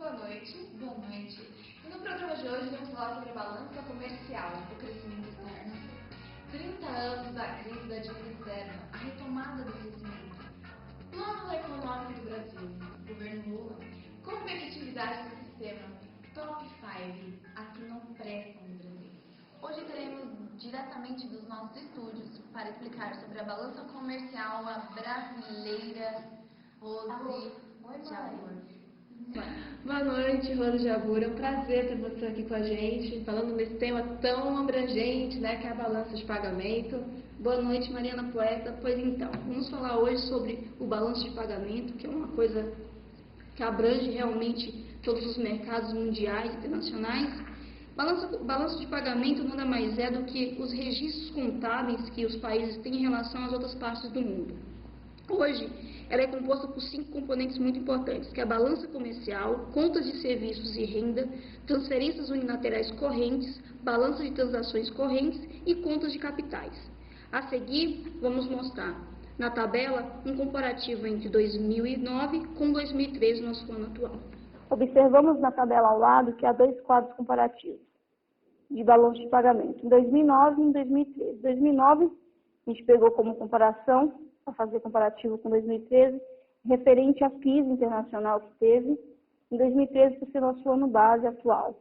Boa noite. Boa noite. No programa de hoje vamos falar sobre a balança comercial, o crescimento externo. 30 anos da crise da dívida externa, a retomada do crescimento. Plano econômico do Brasil, governo Lula, competitividade do sistema, top 5, aqui não prestam no Brasil. Hoje teremos diretamente dos nossos estúdios para explicar sobre a balança comercial brasileira, Rose Jabur. Boa noite, Rose Jabur. É um prazer ter você aqui com a gente, falando nesse tema tão abrangente, né, que é a balança de pagamento. Boa noite, Mariana Poeta. Pois então, vamos falar hoje sobre o balanço de pagamento, que é uma coisa que abrange realmente todos os mercados mundiais e internacionais. Balanço de pagamento nada mais é do que os registros contábeis que os países têm em relação às outras partes do mundo. Hoje, ela é composta por 5 componentes muito importantes, que é a balança comercial, contas de serviços e renda, transferências unilaterais correntes, balança de transações correntes e contas de capitais. A seguir, vamos mostrar na tabela um comparativo entre 2009 com 2013, nosso ano atual. Observamos na tabela ao lado que há 2 quadros comparativos de balanço de pagamento, em 2009 e em 2013. Em 2009, a gente pegou como comparação, para fazer comparativo com 2013, referente à crise internacional que teve, em 2013, por ser nosso ano base atual.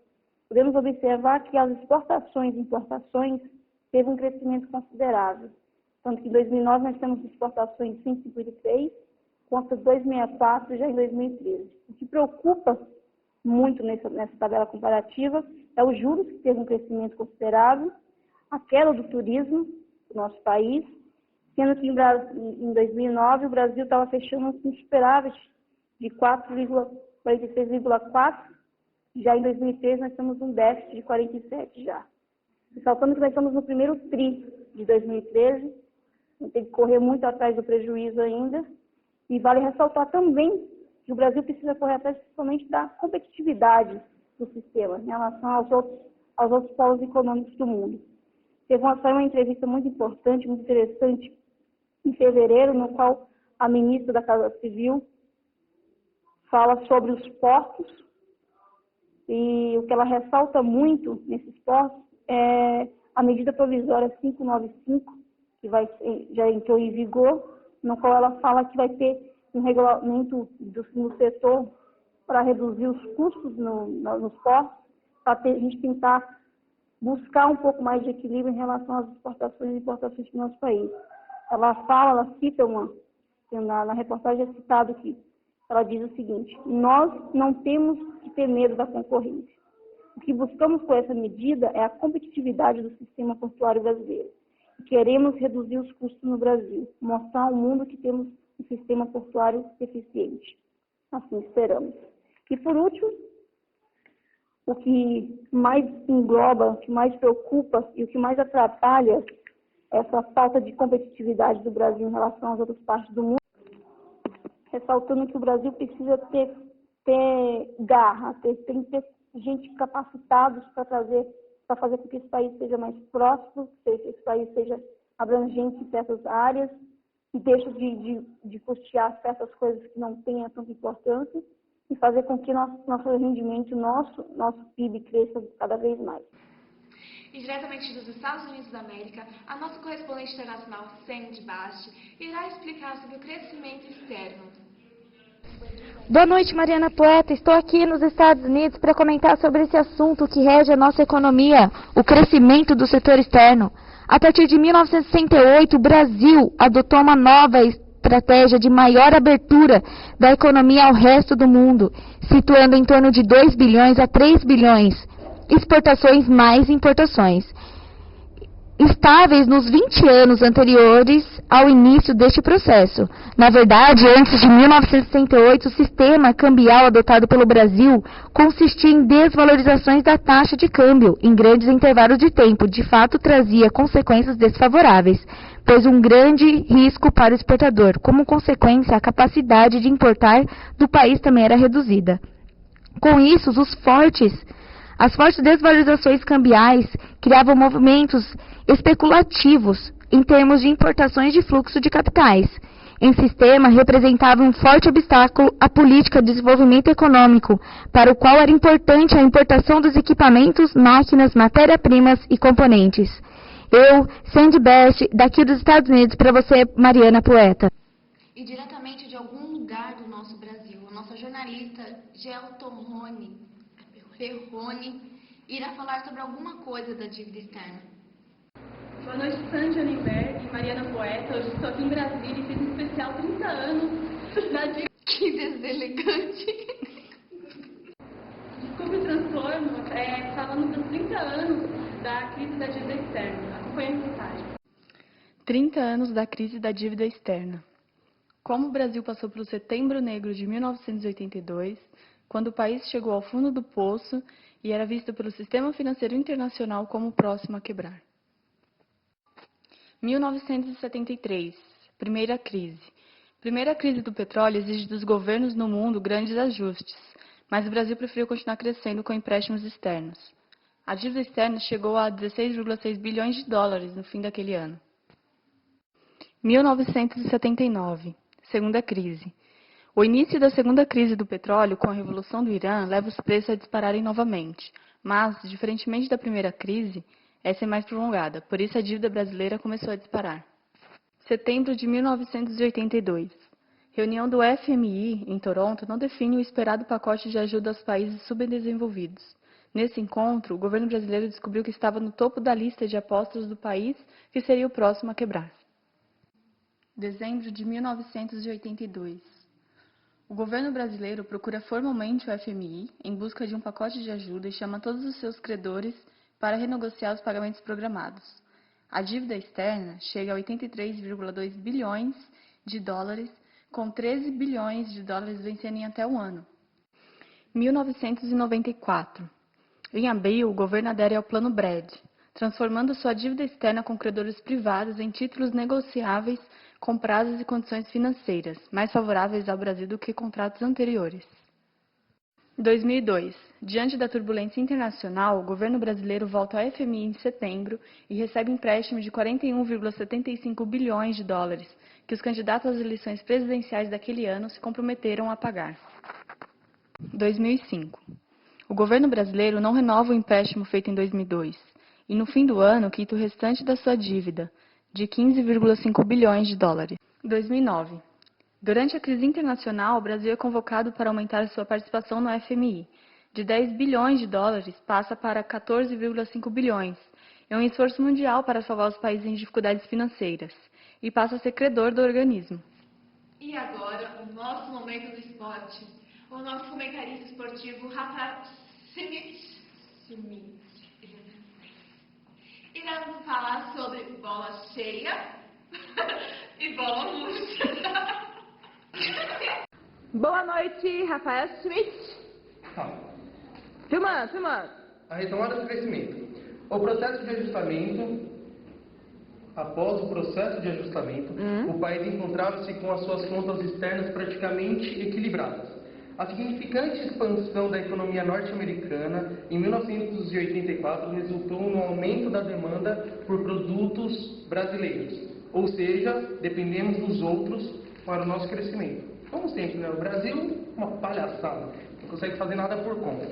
Podemos observar que as exportações e importações teve um crescimento considerável. Tanto que em 2009 nós temos exportações 153, contra 264 já em 2013. O que preocupa muito nessa tabela comparativa é os juros, que teve um crescimento considerável, a queda do turismo do nosso país, sendo que em 2009 o Brasil estava fechando com superávit de 46,4, já em 2013 nós temos um déficit de 47 já. Ressaltando que nós estamos no primeiro TRI de 2013, tem que correr muito atrás do prejuízo ainda, e vale ressaltar também que o Brasil precisa correr atrás principalmente da competitividade do sistema em relação aos outros polos econômicos do mundo. Saiu uma entrevista muito importante, muito interessante, em fevereiro, no qual a ministra da Casa Civil fala sobre os portos, e o que ela ressalta muito nesses portos é a medida provisória 595, que já entrou em vigor, no qual ela fala que vai ter um regulamento no setor para reduzir os custos nos portos, para a gente tentar buscar um pouco mais de equilíbrio em relação às exportações e importações do nosso país. Ela cita na reportagem é citado aqui, ela diz o seguinte: nós não temos que ter medo da concorrência. O que buscamos com essa medida é a competitividade do sistema portuário brasileiro. Queremos reduzir os custos no Brasil, mostrar ao mundo que temos um sistema portuário eficiente. Assim esperamos. E por último, o que mais engloba, o que mais preocupa e o que mais atrapalha essa falta de competitividade do Brasil em relação às outras partes do mundo, ressaltando que o Brasil precisa ter garra, tem que ter gente capacitados para fazer com que esse país seja mais próspero, que esse país seja abrangente em certas áreas, e deixe de custear certas coisas que não tenham tanta importância, e fazer com que nosso rendimento, nosso PIB cresça cada vez mais. E diretamente dos Estados Unidos da América, a nossa correspondente internacional, Sandy Basti, irá explicar sobre o crescimento externo. Boa noite, Mariana Poeta. Estou aqui nos Estados Unidos para comentar sobre esse assunto que rege a nossa economia, o crescimento do setor externo. A partir de 1968, o Brasil adotou uma nova estratégia de maior abertura da economia ao resto do mundo, situando em torno de 2 bilhões a 3 bilhões, exportações mais importações, estáveis nos 20 anos anteriores ao início deste processo. Na verdade, antes de 1968, o sistema cambial adotado pelo Brasil consistia em desvalorizações da taxa de câmbio em grandes intervalos de tempo. De fato, trazia consequências desfavoráveis, pois um grande risco para o exportador. Como consequência, a capacidade de importar do país também era reduzida. Com isso, as fortes desvalorizações cambiais criavam movimentos especulativos em termos de importações de fluxo de capitais. em sistema representava um forte obstáculo à política de desenvolvimento econômico, para o qual era importante a importação dos equipamentos, máquinas, matéria-primas e componentes. Eu, Sandy Best, daqui dos Estados Unidos, para você, Mariana Poeta. E diretamente de algum lugar do nosso Brasil, a nossa jornalista Gelton Perrone irá falar sobre alguma coisa da dívida externa. Boa noite, Sandy Oliver e Mariana Poeta. Hoje estou aqui em Brasília e fiz um especial 30 anos da dívida. Que deselegante! Desculpe o transtorno, falando dos 30 anos da crise da dívida externa. Acompanhe a mensagem. 30 anos da crise da dívida externa. Como o Brasil passou pelo Setembro Negro de 1982, quando o país chegou ao fundo do poço e era visto pelo sistema financeiro internacional como o próximo a quebrar. 1973, primeira crise. Primeira crise do petróleo exige dos governos no mundo grandes ajustes, mas o Brasil preferiu continuar crescendo com empréstimos externos. A dívida externa chegou a 16,6 bilhões de dólares no fim daquele ano. 1979, segunda crise. O início da segunda crise do petróleo com a Revolução do Irã leva os preços a dispararem novamente, mas, diferentemente da primeira crise, essa é mais prolongada, por isso a dívida brasileira começou a disparar. Setembro de 1982. Reunião do FMI em Toronto não define o esperado pacote de ajuda aos países subdesenvolvidos. Nesse encontro, o governo brasileiro descobriu que estava no topo da lista de apostas do país que seria o próximo a quebrar. Dezembro de 1982. O governo brasileiro procura formalmente o FMI em busca de um pacote de ajuda e chama todos os seus credores para renegociar os pagamentos programados. A dívida externa chega a 83,2 bilhões de dólares, com 13 bilhões de dólares vencendo em até um ano. 1994. Em abril, o governo adere ao Plano BRED, transformando sua dívida externa com credores privados em títulos negociáveis com prazos e condições financeiras mais favoráveis ao Brasil do que contratos anteriores. 2002. Diante da turbulência internacional, o governo brasileiro volta ao FMI em setembro e recebe empréstimo de 41,75 bilhões de dólares, que os candidatos às eleições presidenciais daquele ano se comprometeram a pagar. 2005. O governo brasileiro não renova o empréstimo feito em 2002 e, no fim do ano, quita o restante da sua dívida, de 15,5 bilhões de dólares. 2009. Durante a crise internacional, o Brasil é convocado para aumentar sua participação no FMI. De 10 bilhões de dólares, passa para 14,5 bilhões. É um esforço mundial para salvar os países em dificuldades financeiras. E passa a ser credor do organismo. E agora, o nosso momento do esporte. O nosso comentarista esportivo, Rafa Smith, irá nos falar sobre bola cheia e bola murcha. Boa noite, Rafael Schmidt. Filmando. A retomada do crescimento. O processo de ajustamento. Após o processo de ajustamento, o país encontrava-se com as suas contas externas praticamente equilibradas. A significante expansão da economia norte-americana em 1984 resultou no aumento da demanda por produtos brasileiros, ou seja, dependemos dos outros para o nosso crescimento. Como sempre, né? O Brasil, uma palhaçada, não consegue fazer nada por conta.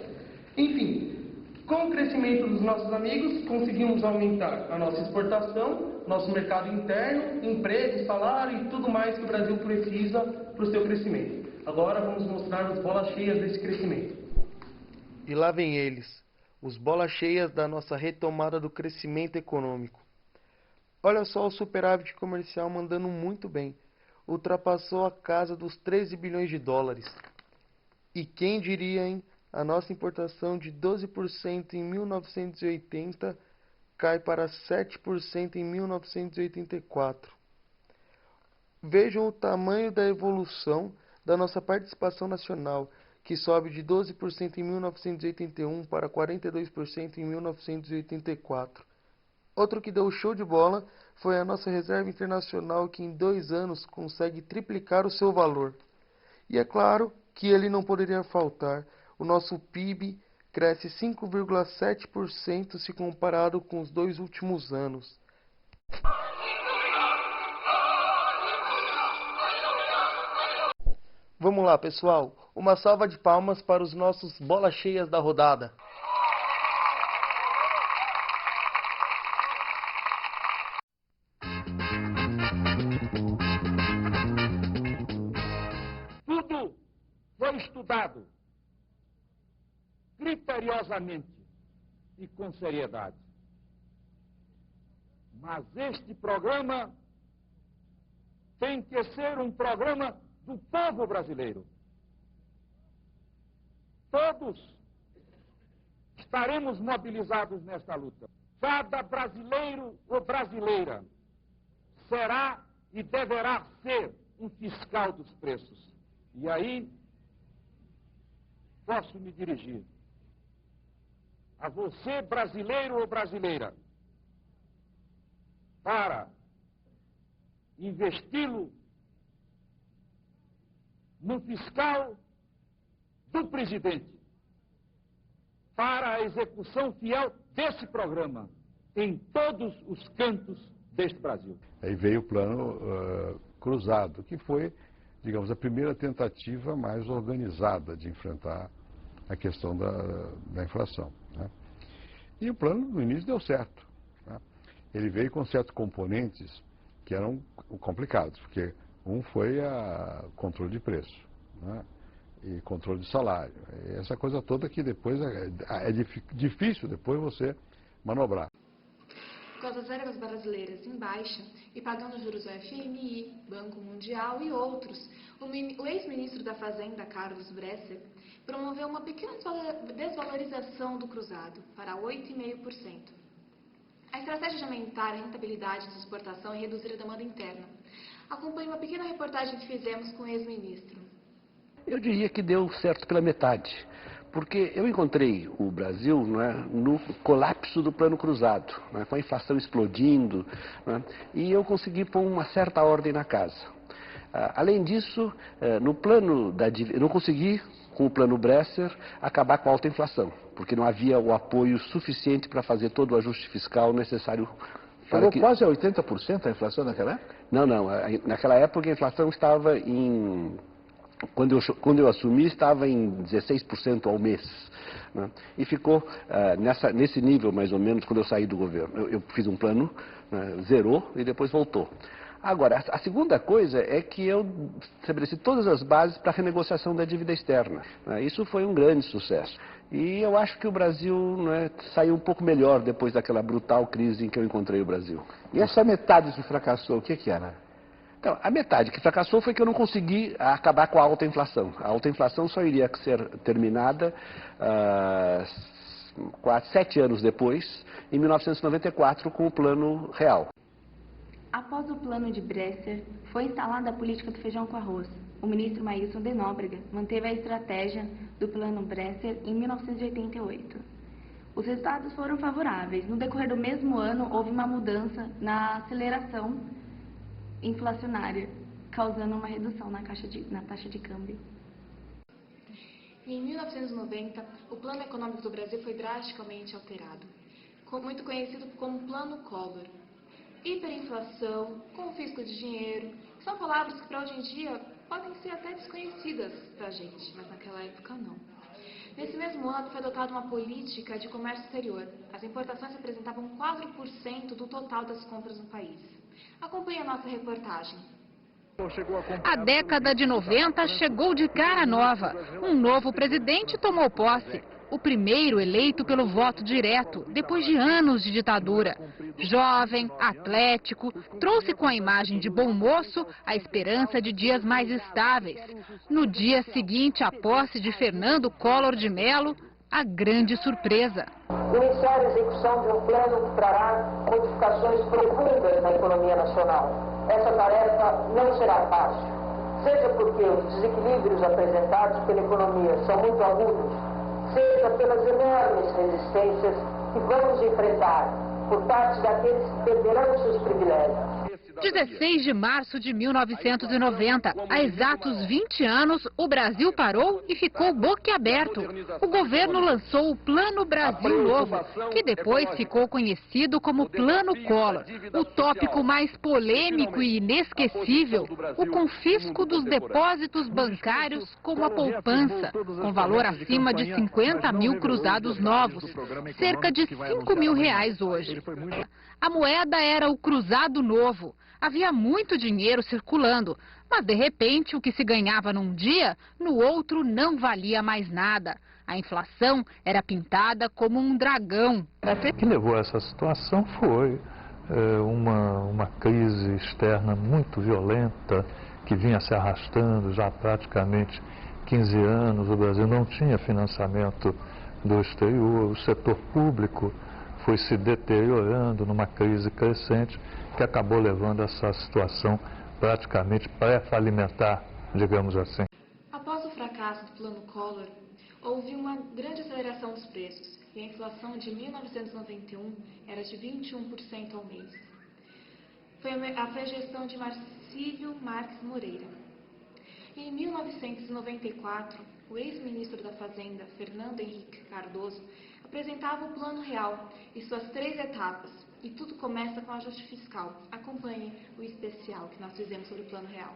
Enfim, com o crescimento dos nossos amigos, conseguimos aumentar a nossa exportação, nosso mercado interno, emprego, salário e tudo mais que o Brasil precisa para o seu crescimento. Agora vamos mostrar as bolas cheias desse crescimento. E lá vem eles, os bolas cheias da nossa retomada do crescimento econômico. Olha só o superávit comercial mandando muito bem. Ultrapassou a casa dos 13 bilhões de dólares. E quem diria, hein? A nossa importação de 12% em 1980 cai para 7% em 1984. Vejam o tamanho da evolução da nossa participação nacional, que sobe de 12% em 1981 para 42% em 1984. Outro que deu show de bola foi a nossa reserva internacional, que em 2 anos consegue triplicar o seu valor. E é claro que ele não poderia faltar. O nosso PIB cresce 5,7% se comparado com os 2 últimos anos. Vamos lá, pessoal. Uma salva de palmas para os nossos bolas cheias da rodada. Tudo foi estudado criteriosamente e com seriedade. Mas este programa tem que ser um programa do povo brasileiro. Todos estaremos mobilizados nesta luta. Cada brasileiro ou brasileira será e deverá ser um fiscal dos preços. E aí, posso me dirigir a você, brasileiro ou brasileira, para investi-lo no fiscal do presidente, para a execução fiel desse programa em todos os cantos deste Brasil. Aí veio o plano cruzado, que foi, digamos, a primeira tentativa mais organizada de enfrentar a questão da inflação, né? E o plano, no início, deu certo, né? Ele veio com certos componentes que eram complicados, porque um foi controle de preço, né? E controle de salário. E essa coisa toda que depois é difícil depois você manobrar. Com as reservas brasileiras em baixa e pagando juros ao FMI, Banco Mundial e outros, o ex-ministro da Fazenda, Carlos Bresser, promoveu uma pequena desvalorização do cruzado para 8,5%. A estratégia de aumentar a rentabilidade da exportação e reduzir a demanda interna. Acompanhe uma pequena reportagem que fizemos com o ex-ministro. Eu diria que deu certo pela metade, porque eu encontrei o Brasil, não é, no colapso do plano cruzado, não é, com a inflação explodindo, não é, e eu consegui pôr uma certa ordem na casa. Além disso, no plano eu não consegui, com o plano Bresser, acabar com a alta inflação, porque não havia o apoio suficiente para fazer todo o ajuste fiscal necessário. Chegou quase a 80% a inflação naquela época? Não. Naquela época a inflação estava em... Quando eu assumi, estava em 16% ao mês, né? E ficou nesse nível, mais ou menos, quando eu saí do governo. Eu fiz um plano, né, zerou e depois voltou. Agora, a segunda coisa é que eu estabeleci todas as bases para a renegociação da dívida externa, né? Isso foi um grande sucesso. E eu acho que o Brasil, né, saiu um pouco melhor depois daquela brutal crise em que eu encontrei o Brasil. E essa metade que fracassou, o que era? Então, a metade que fracassou foi que eu não consegui acabar com a alta inflação. A alta inflação só iria ser terminada 7 anos depois, em 1994, com o Plano Real. Após o plano de Bresser, foi instalada a política do feijão com arroz. O ministro Maílson de Nóbrega manteve a estratégia do plano Bresser em 1988. Os resultados foram favoráveis. No decorrer do mesmo ano, houve uma mudança na aceleração inflacionária, causando uma redução na taxa de câmbio. Em 1990, o plano econômico do Brasil foi drasticamente alterado, muito conhecido como Plano Collor. Hiperinflação, confisco de dinheiro, são palavras que para hoje em dia podem ser até desconhecidas para a gente, mas naquela época não. Nesse mesmo ano foi adotada uma política de comércio exterior. As importações representavam 4% do total das compras no país. Acompanhe a nossa reportagem. A década de 90 chegou de cara nova. Um novo presidente tomou posse. O primeiro eleito pelo voto direto, depois de anos de ditadura. Jovem, atlético, trouxe com a imagem de bom moço a esperança de dias mais estáveis. No dia seguinte à posse de Fernando Collor de Mello, a grande surpresa. Iniciar a execução de um plano que trará modificações profundas na economia nacional. Essa tarefa não será fácil, seja porque os desequilíbrios apresentados pela economia são muito agudos, seja pelas enormes resistências que vamos enfrentar por parte daqueles que perderão seus privilégios. 16 de março de 1990, há exatos 20 anos, o Brasil parou e ficou boquiaberto. O governo lançou o Plano Brasil Novo, que depois ficou conhecido como Plano Collor. O tópico mais polêmico e inesquecível, o confisco dos depósitos bancários como a poupança, com valor acima de 50 mil cruzados novos, cerca de 5 mil reais hoje. A moeda era o cruzado novo. Havia muito dinheiro circulando, mas de repente o que se ganhava num dia, no outro não valia mais nada. A inflação era pintada como um dragão. O que levou a essa situação foi uma crise externa muito violenta, que vinha se arrastando já há praticamente 15 anos. O Brasil não tinha financiamento do exterior, o setor público foi se deteriorando numa crise crescente que acabou levando a essa situação praticamente pré-falimentar, digamos assim. Após o fracasso do Plano Collor, houve uma grande aceleração dos preços e a inflação de 1991 era de 21% ao mês. Foi a gestão de Marcílio Marques Moreira. Em 1994, o ex-ministro da Fazenda, Fernando Henrique Cardoso, apresentava o Plano Real e suas 3 etapas. E tudo começa com o ajuste fiscal. Acompanhe o especial que nós fizemos sobre o Plano Real.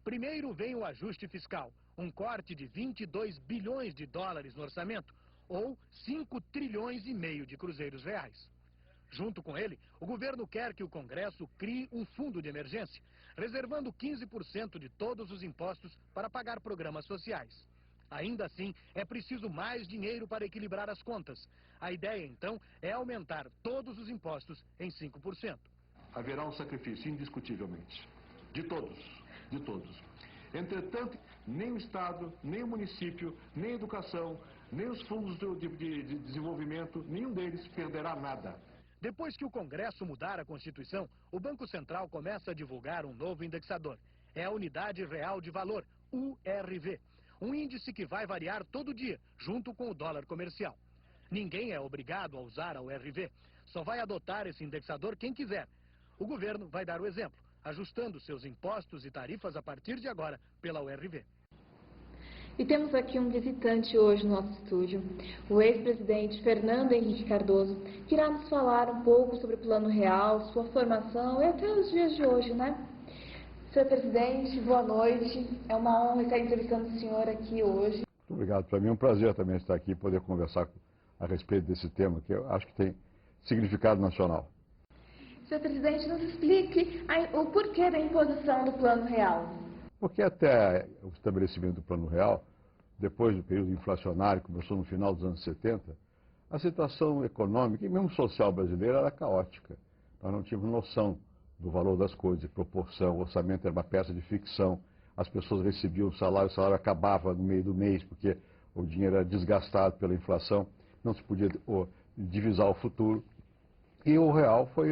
Primeiro vem o ajuste fiscal, um corte de 22 bilhões de dólares no orçamento, ou 5 trilhões e meio de cruzeiros reais. Junto com ele, o governo quer que o Congresso crie um fundo de emergência, reservando 15% de todos os impostos para pagar programas sociais. Ainda assim, é preciso mais dinheiro para equilibrar as contas. A ideia, então, é aumentar todos os impostos em 5%. Haverá um sacrifício, indiscutivelmente, de todos. Entretanto, nem o Estado, nem o município, nem a educação, nem os fundos de desenvolvimento, nenhum deles perderá nada. Depois que o Congresso mudar a Constituição, o Banco Central começa a divulgar um novo indexador. É a Unidade Real de Valor, URV. Um índice que vai variar todo dia, junto com o dólar comercial. Ninguém é obrigado a usar a URV. Só vai adotar esse indexador quem quiser. O governo vai dar o exemplo, ajustando seus impostos e tarifas a partir de agora pela URV. E temos aqui um visitante hoje no nosso estúdio, o ex-presidente Fernando Henrique Cardoso, que irá nos falar um pouco sobre o Plano Real, sua formação e até os dias de hoje, né? Senhor presidente, boa noite. É uma honra estar entrevistando o senhor aqui hoje. Muito obrigado. Para mim é um prazer também estar aqui e poder conversar a respeito desse tema, que eu acho que tem significado nacional. Senhor presidente, nos explique o porquê da imposição do Plano Real. Porque até o estabelecimento do Plano Real, depois do período inflacionário, que começou no final dos anos 70, a situação econômica e mesmo social brasileira era caótica. Nós não tínhamos noção do valor das coisas, de proporção, o orçamento era uma peça de ficção, as pessoas recebiam o salário acabava no meio do mês, porque o dinheiro era desgastado pela inflação, não se podia divisar o futuro. E o Real foi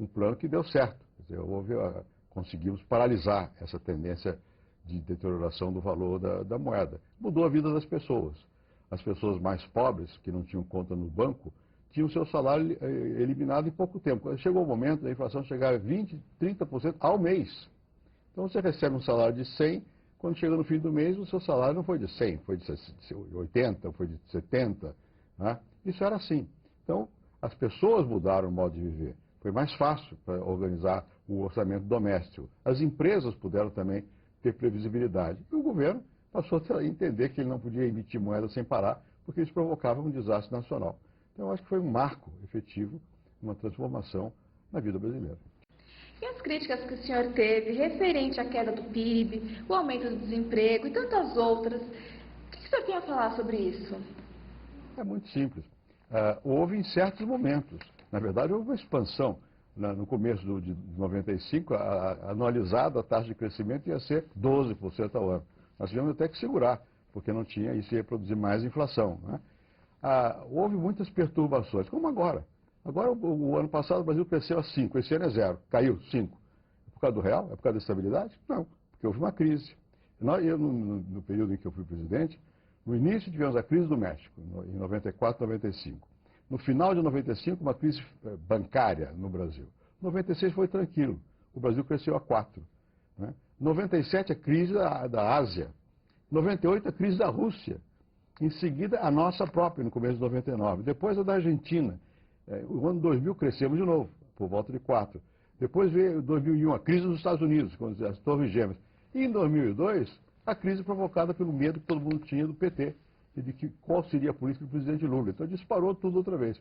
um plano que deu certo, quer dizer, conseguimos paralisar essa tendência de deterioração do valor da moeda. Mudou a vida das pessoas. As pessoas mais pobres, que não tinham conta no banco, tinham seu salário eliminado em pouco tempo. Chegou o momento da inflação chegar a 20%, 30% ao mês. Então você recebe um salário de 100, quando chega no fim do mês o seu salário não foi de 100, foi de 80, foi de 70. Né? Isso era assim. Então as pessoas mudaram o modo de viver. Foi mais fácil para organizar o orçamento doméstico. As empresas puderam também ter previsibilidade. E o governo passou a entender que ele não podia emitir moeda sem parar, porque isso provocava um desastre nacional. Então, eu acho que foi um marco efetivo, uma transformação na vida brasileira. E as críticas que o senhor teve referente à queda do PIB, o aumento do desemprego e tantas outras, o que o senhor tem a falar sobre isso? É muito simples. Houve em certos momentos. Na verdade, houve uma expansão. No começo de 95, anualizada a taxa de crescimento ia ser 12% ao ano. Nós tivemos até que segurar, porque não tinha, isso ia produzir mais inflação. Né? Houve muitas perturbações, como agora. Agora, o ano passado, o Brasil cresceu a 5%, esse ano é 0%, caiu 5%. É por causa do real? É por causa da estabilidade? Não, porque houve uma crise. No período em que eu fui presidente, no início tivemos a crise do México, em 94, 95. No final de 95, uma crise bancária no Brasil. 96 foi tranquilo. o Brasil cresceu a 4. Né? 97 a crise da Ásia, 98 a crise da Rússia, em seguida a nossa própria, no começo de 99, depois a da Argentina. O ano 2000 crescemos de novo, por volta de 4. Depois veio 2001, a crise dos Estados Unidos, com as Torres Gêmeas. E em 2002, a crise provocada pelo medo que todo mundo tinha do PT, e de qual seria a política do presidente Lula. Então disparou tudo outra vez.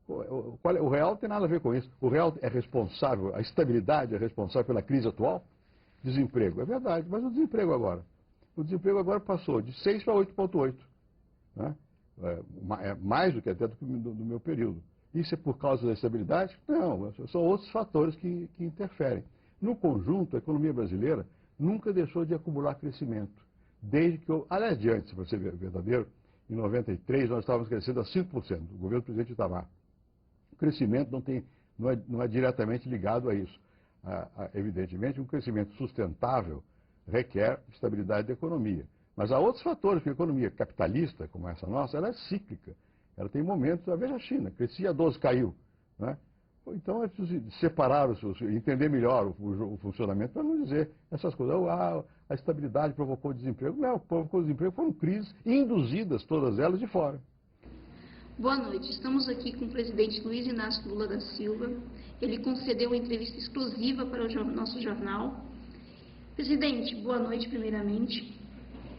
O real não tem nada a ver com isso. O real é responsável, a estabilidade é responsável pela crise atual? Desemprego, é verdade, mas o desemprego agora? O desemprego agora passou de 6 para 8,8. Né? É mais do que até do meu período. Isso é por causa da estabilidade? Não, são outros fatores que interferem. No conjunto, a economia brasileira nunca deixou de acumular crescimento. Desde que, aliás, de antes, para ser verdadeiro, em 93 nós estávamos crescendo a 5%, o governo do presidente Itamar. O crescimento não é diretamente ligado a isso. Evidentemente, um crescimento sustentável requer estabilidade da economia. Mas há outros fatores, porque a economia capitalista, como essa nossa, ela é cíclica. Ela tem momentos, veja a China, crescia 12, caiu. Né? Então é preciso separar, entender melhor o funcionamento, para não dizer essas coisas. A estabilidade provocou desemprego. Não, provocou desemprego, foram crises induzidas, todas elas, de fora. Boa noite. Estamos aqui com o presidente Luiz Inácio Lula da Silva. Ele concedeu uma entrevista exclusiva para o nosso jornal. Presidente, boa noite primeiramente.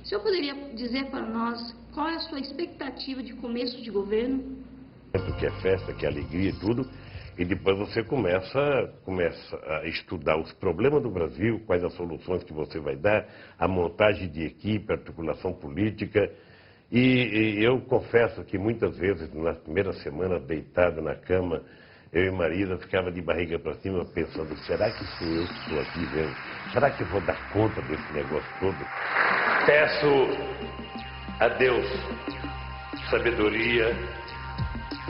O senhor poderia dizer para nós qual é a sua expectativa de começo de governo? Que é festa, que é alegria e tudo, e depois você começa a estudar os problemas do Brasil, quais as soluções que você vai dar, a montagem de equipe, a articulação política. E eu confesso que muitas vezes, nas primeiras semanas, deitado na cama, eu e Marisa ficava de barriga para cima pensando, será que sou eu que estou aqui mesmo? Será que eu vou dar conta desse negócio todo? Peço a Deus sabedoria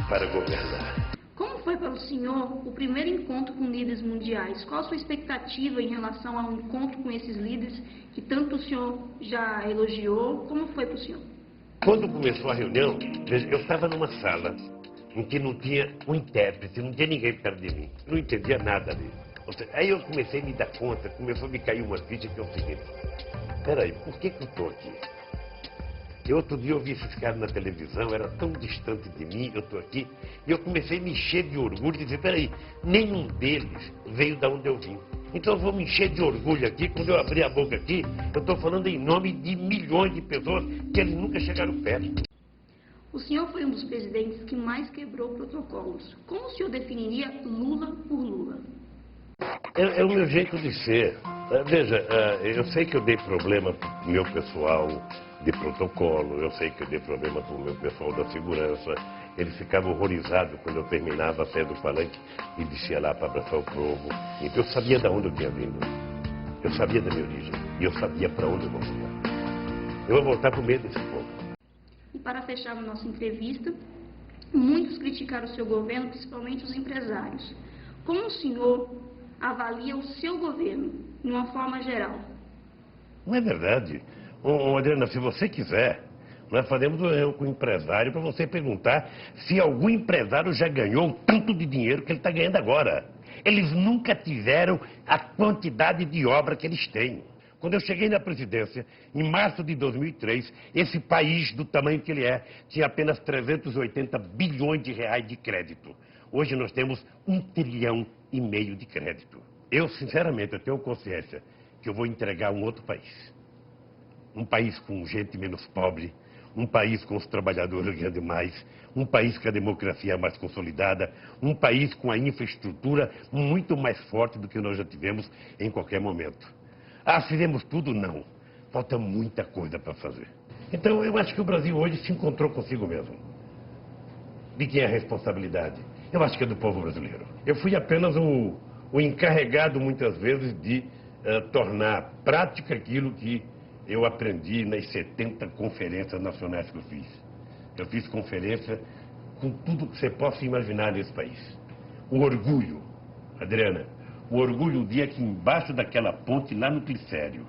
para governar. Como foi para o senhor o primeiro encontro com líderes mundiais? Qual a sua expectativa em relação ao encontro com esses líderes que tanto o senhor já elogiou? Como foi para o senhor? Quando começou a reunião, eu estava numa sala em que não tinha um intérprete, não tinha ninguém perto de mim. Não entendia nada ali. Aí eu comecei a me dar conta, começou a me cair uma ficha que é o seguinte. Peraí, por que eu estou aqui? Outro dia eu vi esses caras na televisão, era tão distante de mim, eu estou aqui, e eu comecei a me encher de orgulho e dizer, peraí, nenhum deles veio da onde eu vim. Então eu vou me encher de orgulho aqui, quando eu abrir a boca aqui, eu estou falando em nome de milhões de pessoas que eles nunca chegaram perto. O senhor foi um dos presidentes que mais quebrou protocolos. Como o senhor definiria Lula por Lula? É o meu jeito de ser. Veja, eu sei que eu dei problema para o meu pessoal de protocolo, eu sei que eu dei problema para o meu pessoal da segurança. Eles ficavam horrorizados quando eu terminava a sair do palanque e descia lá para abraçar o povo. Então eu sabia de onde eu tinha vindo. Eu sabia da minha origem. E eu sabia para onde eu vou voltar. Eu vou voltar por meio desse povo. E para fechar a nossa entrevista, muitos criticaram o seu governo, principalmente os empresários. Como o senhor avalia o seu governo, de uma forma geral? Não é verdade. Adriana, se você quiser, nós faremos um reunião com o empresário para você perguntar se algum empresário já ganhou o tanto de dinheiro que ele está ganhando agora. Eles nunca tiveram a quantidade de obra que eles têm. Quando eu cheguei na presidência, em março de 2003, esse país, do tamanho que ele é, tinha apenas 380 bilhões de reais de crédito. Hoje nós temos 1,5 trilhão de crédito. Eu, sinceramente, eu tenho consciência que eu vou entregar um outro país. Um país com gente menos pobre, um país com os trabalhadores ganhando mais, um país com a democracia mais consolidada, um país com a infraestrutura muito mais forte do que nós já tivemos em qualquer momento. Fizemos tudo? Não. Falta muita coisa para fazer. Então, eu acho que o Brasil hoje se encontrou consigo mesmo. De quem é a responsabilidade? Eu acho que é do povo brasileiro. Eu fui apenas o encarregado, muitas vezes, de tornar prática aquilo que eu aprendi nas 70 conferências nacionais que eu fiz. Eu fiz conferência com tudo que você possa imaginar nesse país. O orgulho, Adriana, o orgulho um dia que embaixo daquela ponte, lá no Glicério,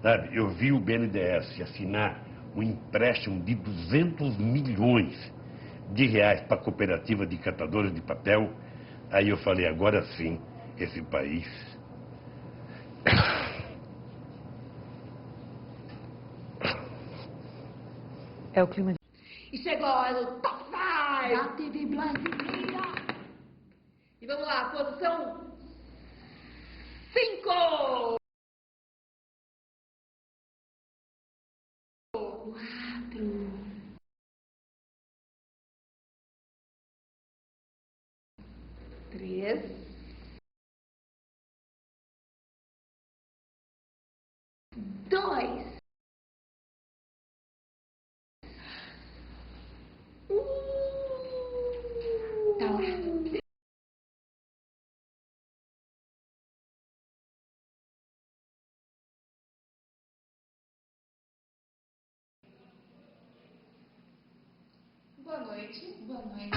sabe, eu vi o BNDES assinar um empréstimo de 200 milhões de reais para a cooperativa de catadores de papel. Aí eu falei, agora sim, esse país. É o clima de... E chegou a hora do Top 5 da TV brasileira. E vamos lá, posição 5. 4. 3. 2. Tá lá. Boa noite. Boa noite.